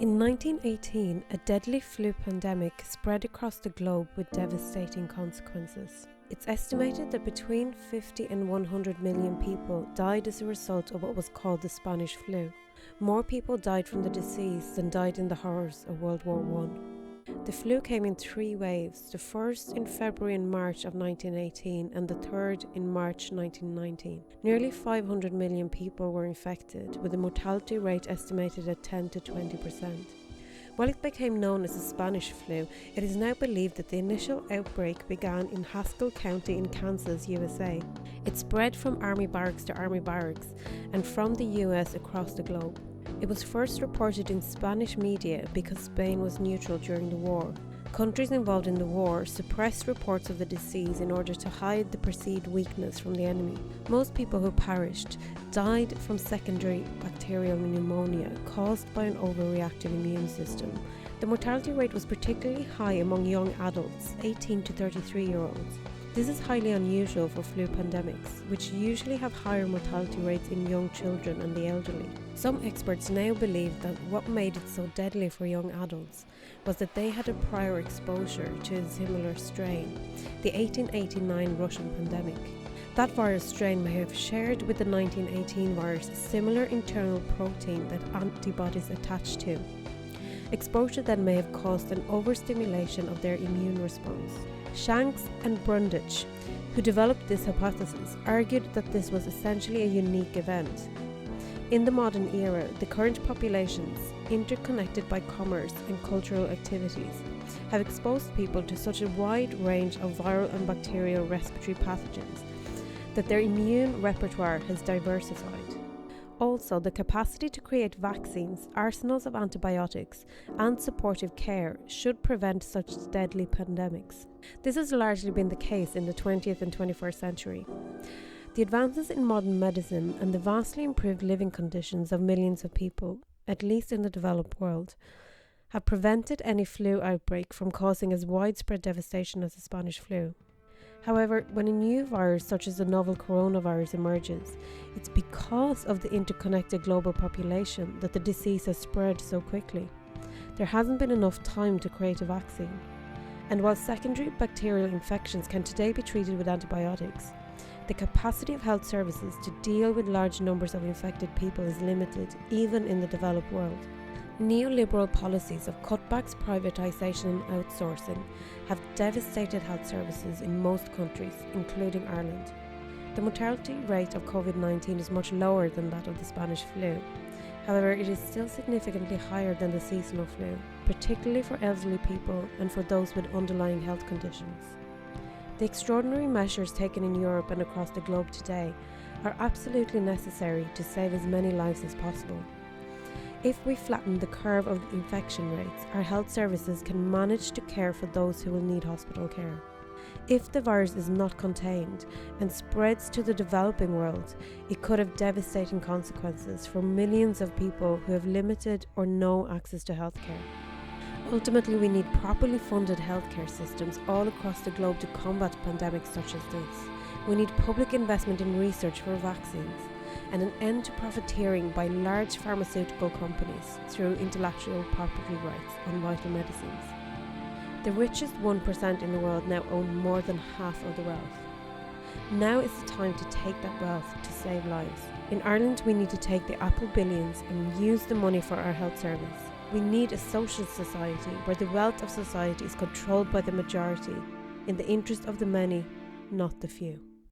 In 1918, a deadly flu pandemic spread across the globe with devastating consequences. It's estimated that between 50 and 100 million people died as a result of what was called the Spanish flu. More people died from the disease than died in the horrors of World War I. The flu came in three waves, the first in February and March of 1918 and the third in March 1919. Nearly 500 million people were infected, with a mortality rate estimated at 10 to 20%. While it became known as the Spanish flu, it is now believed that the initial outbreak began in Haskell County in Kansas, USA. It spread from army barracks to army barracks and from the US across the globe. It was first reported in Spanish media because Spain was neutral during the war. Countries involved in the war suppressed reports of the disease in order to hide the perceived weakness from the enemy. Most people who perished died from secondary bacterial pneumonia caused by an overreactive immune system. The mortality rate was particularly high among young adults, 18 to 33-year-olds. This is highly unusual for flu pandemics, which usually have higher mortality rates in young children and the elderly. Some experts now believe that what made it so deadly for young adults was that they had a prior exposure to a similar strain, the 1889 Russian pandemic. That virus strain may have shared with the 1918 virus a similar internal protein that antibodies attach to. Exposure then may have caused an overstimulation of their immune response. Shanks and Brundage, who developed this hypothesis, argued that this was essentially a unique event. In the modern era, the current populations, interconnected by commerce and cultural activities, have exposed people to such a wide range of viral and bacterial respiratory pathogens that their immune repertoire has diversified. Also, the capacity to create vaccines, arsenals of antibiotics, and supportive care should prevent such deadly pandemics. This has largely been the case in the 20th and 21st century. The advances in modern medicine and the vastly improved living conditions of millions of people, at least in the developed world, have prevented any flu outbreak from causing as widespread devastation as the Spanish flu. However, when a new virus such as the novel coronavirus emerges, it's because of the interconnected global population that the disease has spread so quickly. There hasn't been enough time to create a vaccine. And while secondary bacterial infections can today be treated with antibiotics, the capacity of health services to deal with large numbers of infected people is limited, even in the developed world. Neoliberal policies of cutbacks, privatisation and outsourcing have devastated health services in most countries, including Ireland. The mortality rate of Covid-19 is much lower than that of the Spanish flu. However, it is still significantly higher than the seasonal flu, particularly for elderly people and for those with underlying health conditions. The extraordinary measures taken in Europe and across the globe today are absolutely necessary to save as many lives as possible. If we flatten the curve of infection rates, our health services can manage to care for those who will need hospital care. If the virus is not contained and spreads to the developing world, it could have devastating consequences for millions of people who have limited or no access to healthcare. Ultimately, we need properly funded healthcare systems all across the globe to combat pandemics such as this. We need public investment in research for vaccines, and an end to profiteering by large pharmaceutical companies through intellectual property rights on vital medicines. The richest 1% in the world now own more than half of the wealth. Now is the time to take that wealth to save lives. In Ireland, we need to take the Apple billions and use the money for our health service. We need a socialist society where the wealth of society is controlled by the majority, in the interest of the many, not the few.